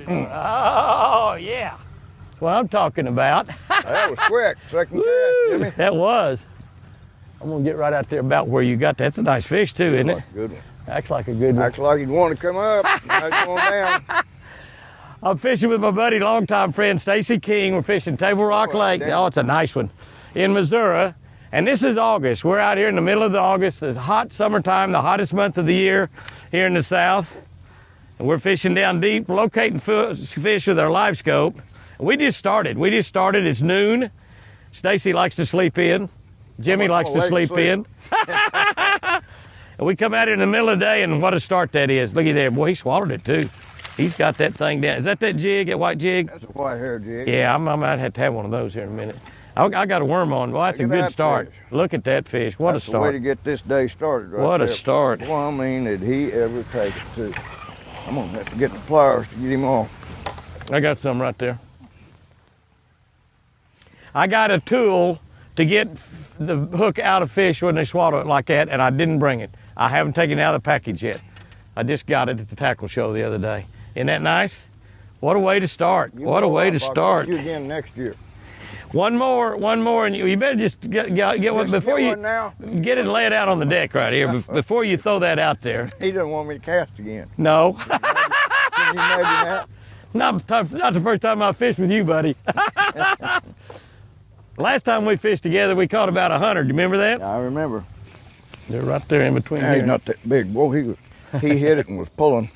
Oh, yeah. That's what I'm talking about. That was quick. Second cast, Jimmy. That was. I'm going to get right out there about where you got that. That's a nice fish, too, isn't it? Good one. Acts like a good one. Acts like he'd want to come up. Now he's going down. I'm fishing with my buddy, longtime friend, Stacey King. We're fishing Table Rock Lake. Oh, it's a nice one. In Missouri. And this is August. We're out here in the middle of August. It's hot summertime, the hottest month of the year here in the South. And we're fishing down deep, locating fish with our live scope. We just started. It's noon. Stacey likes to sleep in. Jimmy likes to sleep in. And we come out here in the middle of the day, and what a start that is. Looky there. Boy, he swallowed it, too. He's got that thing down. Is that jig, that white jig? That's a white hair jig. Yeah, I might have to have one of those here in a minute. I got a worm on. Well, that's a good start. Fish. Look at that fish. What a start. That's the way to get this day started right What a there. start. Well, I mean, did he ever take it, too? I'm going to have to get the pliers to get him off. I got some right there. I got a tool to get the hook out of fish when they swallow it like that, and I didn't bring it. I haven't taken it out of the package yet. I just got it at the tackle show the other day. Isn't that nice? What a way to start. What a way to start. I'll catch you again next year. One more, and you better just get one before you get it and lay it out on the deck right here before you throw that out there. He doesn't want me to cast again. No. Can you imagine that? Not the first time I fished with you, buddy. Last time we fished together, we caught about 100. You remember that? I remember. They're right there in between He's not that big. Boy, he hit it and was pulling.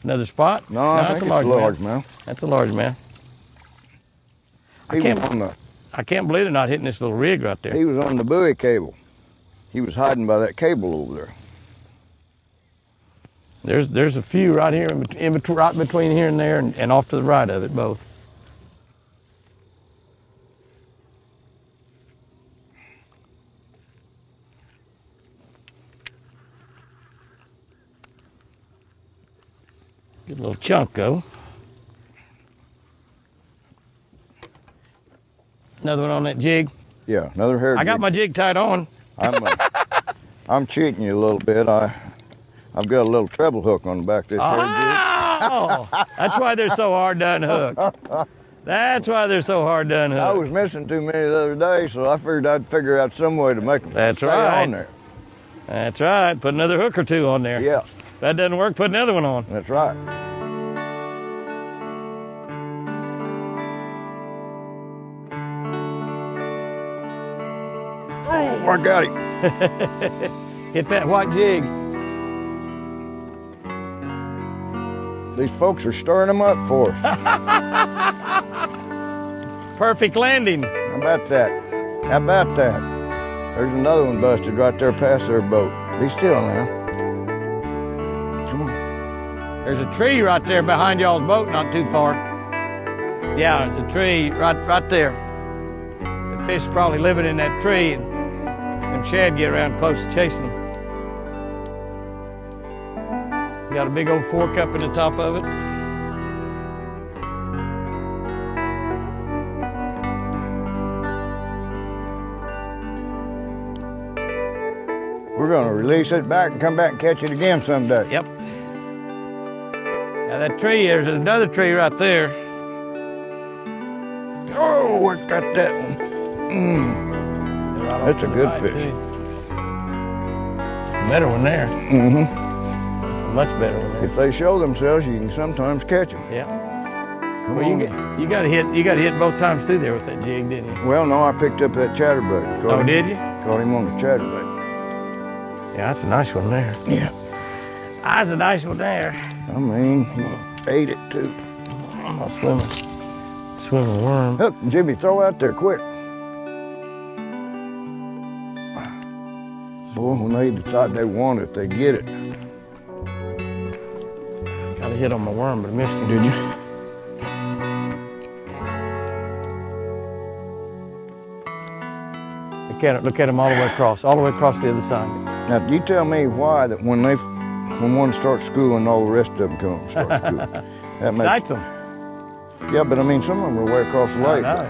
Another spot? No, I think it's a large man. That's a large man. I can't believe they're not hitting this little rig right there. He was on the buoy cable. He was hiding by that cable over there. There's a few right here, right between here and there, and off to the right of it, both. Good little chunk, though. Another one on that jig? Yeah, another hair jig. I got my jig tied on. I'm cheating you a little bit. I've got a little treble hook on the back of this hair jig. Oh, that's why they're so hard to unhook. That's why they're so hard to unhook. I was missing too many the other day, so I figured I'd figure out some way to make them stay on there. That's right. Put another hook or two on there. Yeah. If that doesn't work, put another one on. That's right. Oh, I got him. Hit that white jig. These folks are stirring them up for us. Perfect landing. How about that? How about that? There's another one busted right there past their boat. Be still now. Come on. There's a tree right there behind y'all's boat, not too far. Yeah, there's a tree right there. The fish is probably living in that tree, and them shad get around close to chasing them. Got a big old fork up in the top of it. We're gonna release it back and come back and catch it again someday. Yep. Now that tree, there's another tree right there. Oh, I got that one. That's a good fish. Better one there. Mm-hmm. Much better one there. If they show themselves, you can sometimes catch them. Yeah. Well, you got to hit both times through there with that jig, didn't you? Well, no, I picked up that chatterbait. Oh, did you? Caught him on the chatterbait. Yeah, that's a nice one there. Yeah. That's a nice one there. I mean, he ate it too. I'm not swimming worm. Look, Jimmy, throw out there quick. Boy, when they decide they want it, they get it. Got a hit on my worm, but I missed him. Did you? Look at him all the way across the other side. Now, you tell me why that when one starts schooling, all the rest of them come up and start schooling. That makes Excites them. Yeah, but I mean, some of them are way across the lake. I know.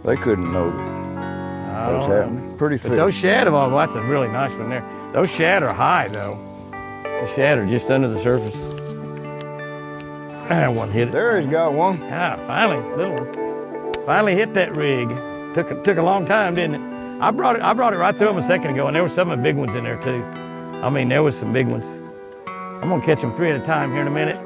They couldn't know that was happening. Pretty fish. But those shad, well, that's a really nice one there. Those shad are high, though. The shad are just under the surface. That one hit it. There he's got one. Ah, finally, little one. Finally hit that rig. Took a long time, didn't it? I brought it right through him a second ago, and there were some of the big ones in there too. I mean, there was some big ones. I'm gonna catch them 3 at a time here in a minute.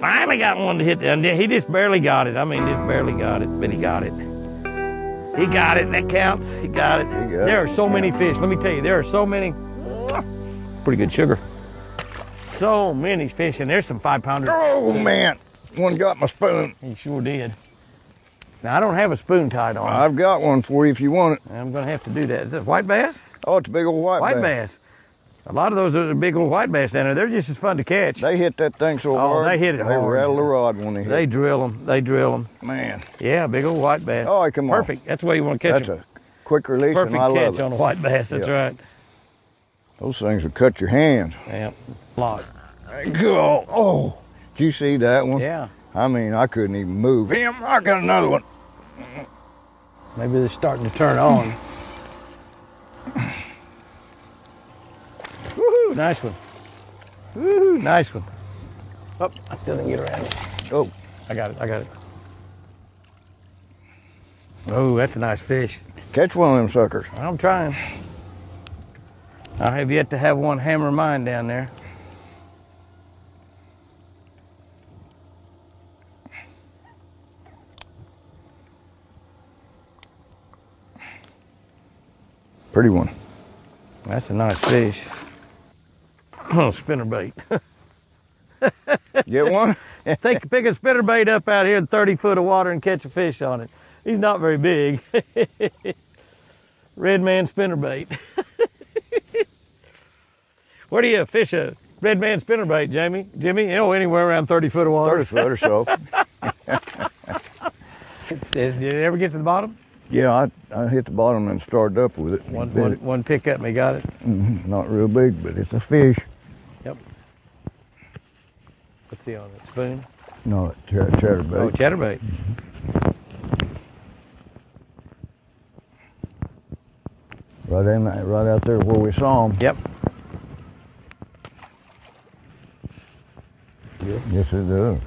Finally got one to hit, and he just barely got it. I mean, just barely got it, but he got it. He got it, that counts. He got it. There are so many fish. Let me tell you, there are so many. Pretty good sugar. So many fish, and there's some 5-pounders. Oh man, one got my spoon. He sure did. Now I don't have a spoon tied on. I've got one for you if you want it. I'm gonna have to do that. Is that white bass? Oh, it's a big old white bass. A lot of those are big old white bass down there. They're just as fun to catch. They hit that thing so hard. They hit it hard. They rattle the rod when they hit. They drill them. They drill them. Man. Yeah, big old white bass. Oh, come on. Perfect. That's the way you want to catch them. That's a quick release, Perfect and I love catch it. on a white bass. That's right. Those things will cut your hands. Yeah, a lot. Go. Oh, did you see that one? Yeah. I mean, I couldn't even move. Him, I got another one. Maybe they're starting to turn on. Woohoo! Nice one. Woohoo! Nice one. Oh, I still didn't get around it. Oh, I got it. I got it. Oh, that's a nice fish. catch one of them suckers. I'm trying. I have yet to have one hammer mine down there. Pretty one. That's a nice fish. Oh, spinnerbait. Get one? Pick a spinnerbait up out here in 30 foot of water and catch a fish on it. He's not very big. Red man spinnerbait. Where do you fish a red man spinnerbait, Jamie? Jimmy, you know, anywhere around 30 foot of water. 30 foot or so. Did it ever get to the bottom? Yeah, I hit the bottom and started up with it. One pick up and he got it? Not real big, but it's a fish. Yep. What's he on, that spoon? No, chatterbait. Oh, chatterbait. Right out there where we saw him. Yep. Yes, it does.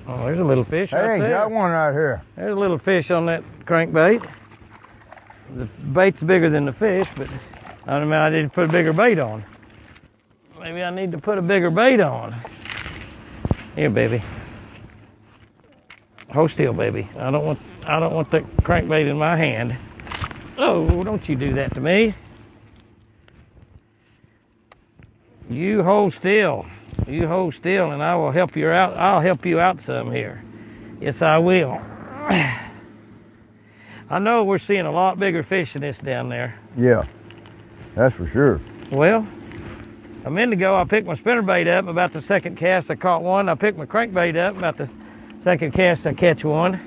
Oh, there's a little fish right Hey, there. got one right here. There's a little fish on that crankbait. The bait's bigger than the fish, but I mean, I need to put a bigger bait on. Maybe I need to put a bigger bait on. Here, baby. Hold still, baby. I don't want that crankbait in my hand. Oh, don't you do that to me. You hold still. You hold still, and I will help you out. I'll help you out some here. Yes, I will. I know we're seeing a lot bigger fish than this down there. Yeah, that's for sure. Well, a minute ago I picked my spinnerbait up. About the second cast I caught one. I picked my crankbait up. About the second cast I catch one.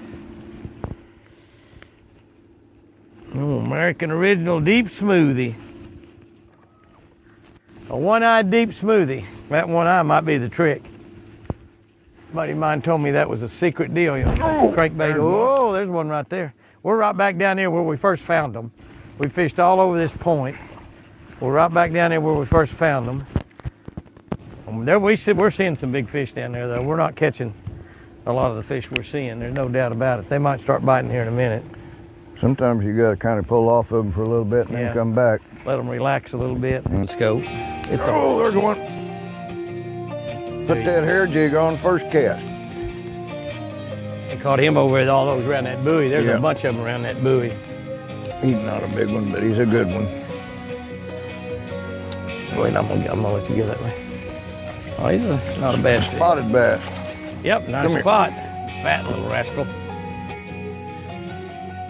Oh, American Original Deep Smoothie. A one-eyed deep smoothie. That one eye might be the trick. A buddy of mine told me that was a secret deal. You know, crankbait. Oh, there's one right there. We're right back down here where we first found them. We fished all over this point. We're right back down there where we first found them. We're seeing some big fish down there, though. We're not catching a lot of the fish we're seeing. There's no doubt about it. They might start biting here in a minute. Sometimes you got to kind of pull off of them for a little bit and then come back. Let them relax a little bit. Let's go. Oh, there's one. Put that hair jig on first cast. I caught him over with all those around that buoy. There's a bunch of them around that buoy. He's not a big one, but he's a good one. Wait, I'm gonna let you go that way. Oh, he's not a bad fish. Spotted bass. Yep, nice spot. Fat little rascal.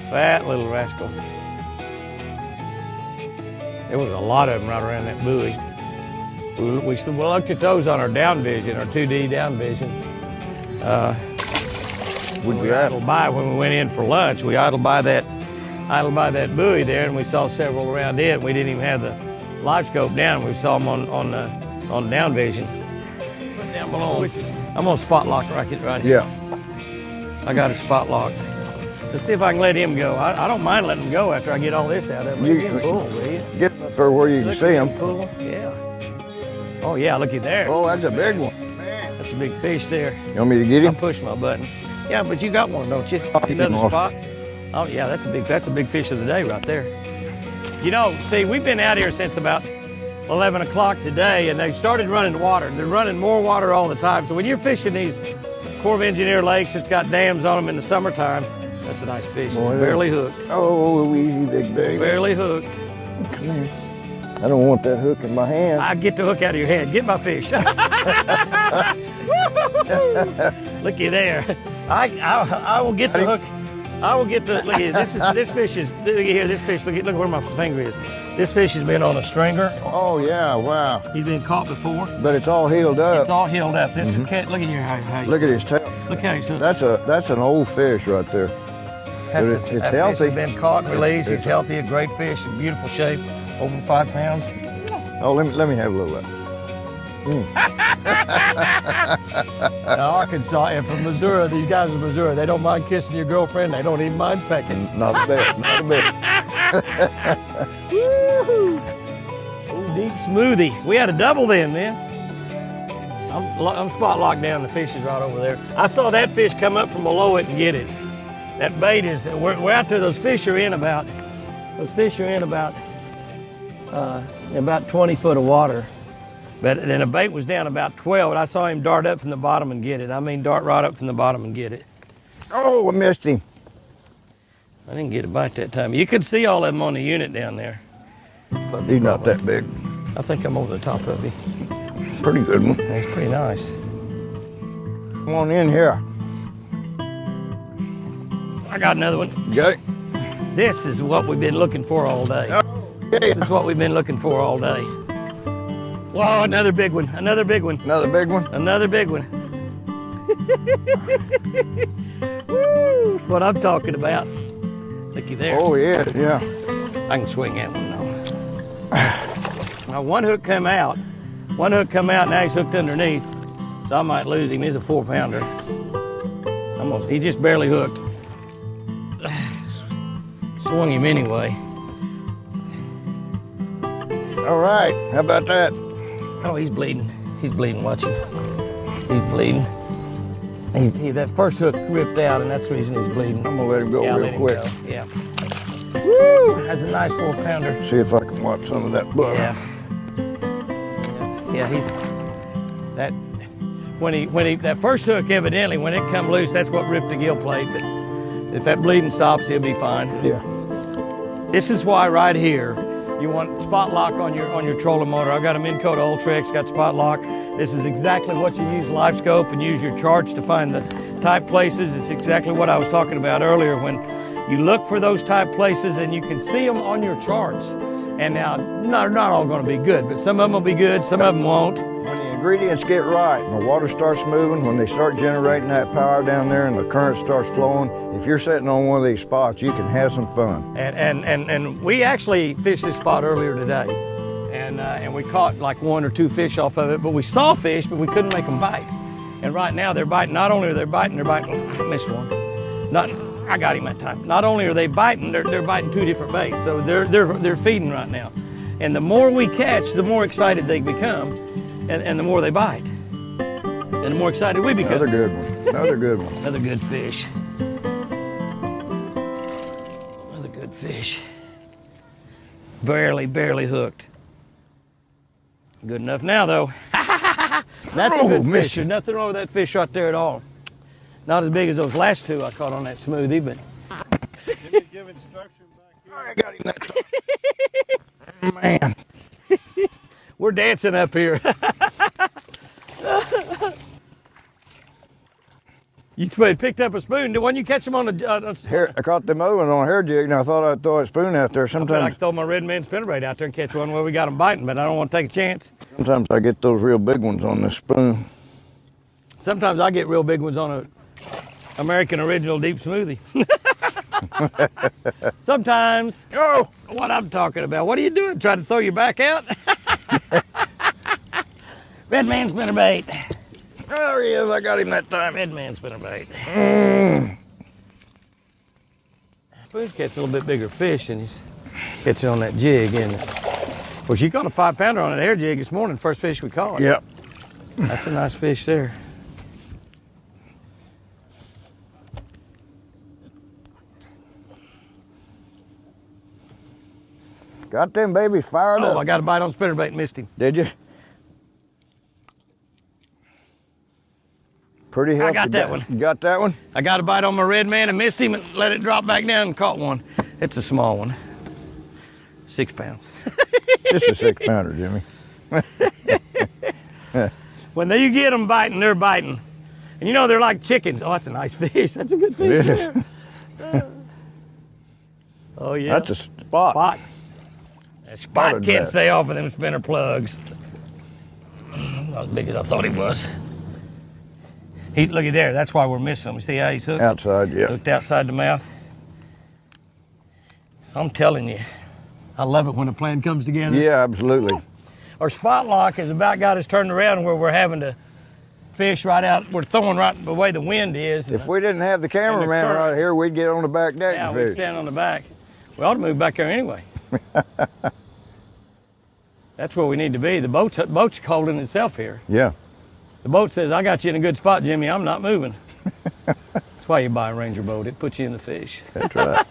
Fat little rascal. There was a lot of them right around that buoy. We looked at those on our down vision, our 2D down vision. We idled by when we went in for lunch. We idled by that buoy there, and we saw several around it. We didn't even have the live scope down. We saw them on down vision. Put down below. I'm gonna spot lock right here. Yeah. I got a spot lock. Let's see if I can let him go. I don't mind letting him go after I get all this out of him. Let him pull, will you? Get up there where you can see him. Pull. Yeah. Oh yeah, looky there. Oh, that's a big one. That's a big fish there. You want me to get him? I'll push my button. Yeah, but you got one, don't you? Another spot? Oh yeah, that's a big fish of the day right there. You know, see, we've been out here since about 11 o'clock today, and they've started running water. They're running more water all the time. So when you're fishing these Corps of Engineer lakes, it's got dams on them in the summertime. That's a nice fish. Boy, barely hooked. Oh, easy, big baby. Barely hooked. Come here. I don't want that hook in my hand. I get the hook out of your head. Get my fish. Looky there. I will get the hook. I will get the. Look at this fish is. Look at here. This fish. Look where my finger is. This fish has been on a stringer. Oh yeah, wow. He's been caught before. But it's all healed up. It's all healed up. This is. Look at here. How look at his tail. Look how he's hooked. That's an old fish right there. It's healthy. Fish has been caught and released. He's healthy, a great fish, in beautiful shape, over 5 pounds. Oh, let me have a little of that. Now, Arkansas and from Missouri, these guys in Missouri, they don't mind kissing your girlfriend. They don't even mind seconds. Not a bit, not a bit. Woo-hoo. Ooh, deep smoothie. We had a double then, man. I'm spot locked down. The fish is right over there. I saw that fish come up from below it and get it. That bait is, we're out there, those fish are in about 20 foot of water. But then the bait was down about 12, and I saw him dart up from the bottom and get it. I mean, dart right up from the bottom and get it. Oh, I missed him. I didn't get a bite that time. You could see all of them on the unit down there. He's not that big. I think I'm over the top of him. Pretty good one. He's pretty nice. Come on in here. I got another one. Got it? This is what we've been looking for all day. Oh, yeah. This is what we've been looking for all day. Whoa, another big one, another big one. Another big one? Another big one. Woo, that's what I'm talking about. Looky there. Oh, yeah, yeah. I can swing that one though. Now one hook come out. One hook come out, now he's hooked underneath. So I might lose him. He's a 4-pounder. He just barely hooked. Swung him anyway. All right, how about that? Oh, he's bleeding. He's bleeding, watch him. He's bleeding. That first hook ripped out, and that's the reason he's bleeding. I'm gonna let him go real quick. Go. Yeah. Woo! That's a nice 4-pounder. See if I can watch some of that blood. Yeah. Yeah, that first hook, evidently, when it come loose, that's what ripped the gill plate. But if that bleeding stops, he'll be fine. Yeah. This is why right here, you want spot lock on your trolling motor. I've got a Minn Kota Ultrex, got spot lock. This is exactly what you use live scope and use your charts to find the type places. It's exactly what I was talking about earlier when you look for those type places and you can see them on your charts. And now, not all going to be good, but some of them will be good, some of them won't. When the ingredients get right and the water starts moving, when they start generating that power down there and the current starts flowing, if you're sitting on one of these spots, you can have some fun. And we actually fished this spot earlier today. And we caught like 1 or 2 fish off of it, but we saw fish, but we couldn't make them bite. And right now they're biting. Not only are they biting, I missed one. I got him that time. Not only are they biting, they're biting 2 different baits. So they're feeding right now. And the more we catch, the more excited they become, and the more they bite. And the more excited we become. Another good one. Another good one. Another good fish. Another good fish. Barely hooked. Good enough now, though. That's a good fish. There's nothing wrong with that fish right there at all. Not as big as those last 2 I caught on that smoothie, but. Give instruction back here. I got him that time. Man. We're dancing up here. You picked up a spoon. Why didn't you catch them on the... Here, I caught them other ones on a hair jig, and I thought I'd throw a spoon out there. Sometimes I could throw my red man spinnerbait out there and catch one where we got them biting, but I don't want to take a chance. Sometimes I get those real big ones on this spoon. Sometimes I get real big ones on a American Original Deep Smoothie. Sometimes. Oh! What I'm talking about. What are you doing? Trying to throw your back out? Red man spinnerbait. There he is. I got him that time. Red man spinnerbait. Spoon's catching a little bit bigger fish and he's catching on that jig. And Well, she caught a 5-pounder on an air jig this morning, first fish we caught. Yep. That's a nice fish there. Got them babies fired up. Oh, I got a bite on spinnerbait and missed him. Did you? Pretty healthy. I got that one. You got that one? I got a bite on my red man and missed him and let it drop back down and caught one. It's a small one. 6 pounds. Just a 6-pounder, Jimmy. When you get them biting, they're biting. And you know, they're like chickens. Oh, that's a nice fish. That's a good fish. It is. Oh, yeah. That's a spot. Spot. That spot can't stay off of them spinner plugs. Not as big as I thought he was. Look at there. That's why we're missing him. You see how he's hooked? Outside, yeah. Hooked outside the mouth. I'm telling you, I love it when a plan comes together. Yeah, absolutely. Our spot lock has about got us turned around where we're having to fish right out. We're throwing right the way the wind is. If we didn't have the cameraman right here, we'd get on the back deck and we'd fish. stand on the back. We ought to move back there anyway. That's where we need to be. The boat's holding itself here. Yeah. The boat says, I got you in a good spot, Jimmy. I'm not moving. That's why you buy a Ranger boat. It puts you in the fish. That's right.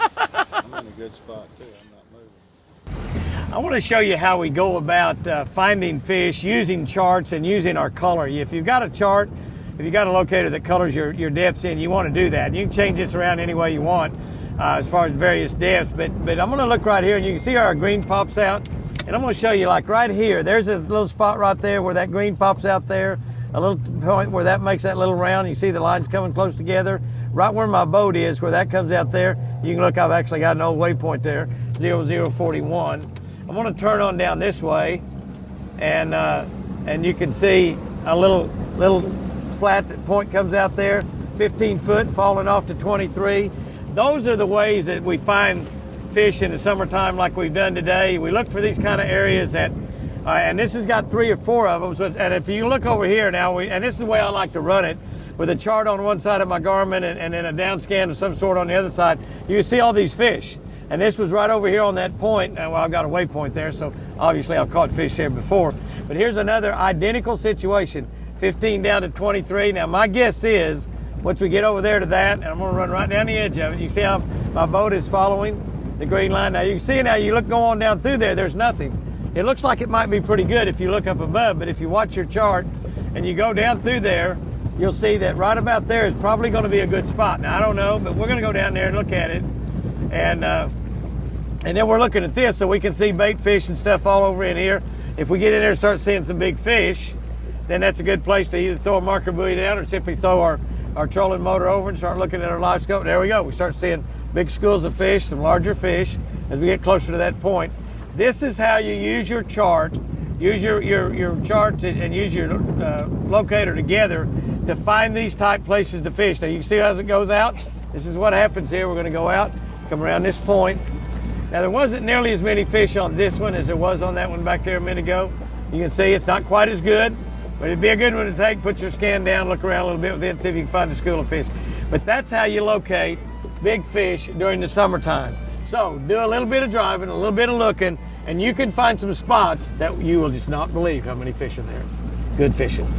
I'm in a good spot, too. I'm not moving. I want to show you how we go about finding fish using charts and using our color. If you've got a chart, if you've got a locator that colors your depths in, you want to do that. You can change this around any way you want as far as various depths. But I'm going to look right here, and you can see how our green pops out. And I'm going to show you, like right here, there's a little spot right there where that green pops out there. A little point where that makes that little round. You see the lines coming close together. Right where my boat is, where that comes out there, you can look, I've actually got an old waypoint there, 0041. I'm gonna turn on down this way, and you can see a little flat point comes out there, 15 foot, falling off to 23. Those are the ways that we find fish in the summertime like we've done today. We look for these kind of areas that and this has got 3 or 4 of them. So, and if you look over here now, and this is the way I like to run it, with a chart on one side of my Garmin and then a down scan of some sort on the other side, you can see all these fish. And this was right over here on that point. Well, I've got a waypoint there, so obviously I've caught fish there before. But here's another identical situation, 15 down to 23. Now my guess is, once we get over there to that, and I'm gonna run right down the edge of it, you see how my boat is following the green line. Now you can see now, you go on down through there, there's nothing. It looks like it might be pretty good if you look up above, but if you watch your chart and you go down through there, you'll see that right about there is probably going to be a good spot. Now, I don't know, but we're going to go down there and look at it. And then we're looking at this so we can see bait fish and stuff all over in here. If we get in there and start seeing some big fish, then that's a good place to either throw a marker buoy down or simply throw our trolling motor over and start looking at our live scope. There we go. We start seeing big schools of fish, some larger fish as we get closer to that point. This is how you use your chart, use your chart and use your locator together to find these type places to fish. Now you can see as it goes out, this is what happens here. We're going to go out, come around this point. Now there wasn't nearly as many fish on this one as there was on that one back there a minute ago. You can see it's not quite as good, but it'd be a good one to take, put your scan down, look around a little bit with it, see if you can find a school of fish. But that's how you locate big fish during the summertime. So do a little bit of driving, a little bit of looking, and you can find some spots that you will just not believe how many fish are there. Good fishing.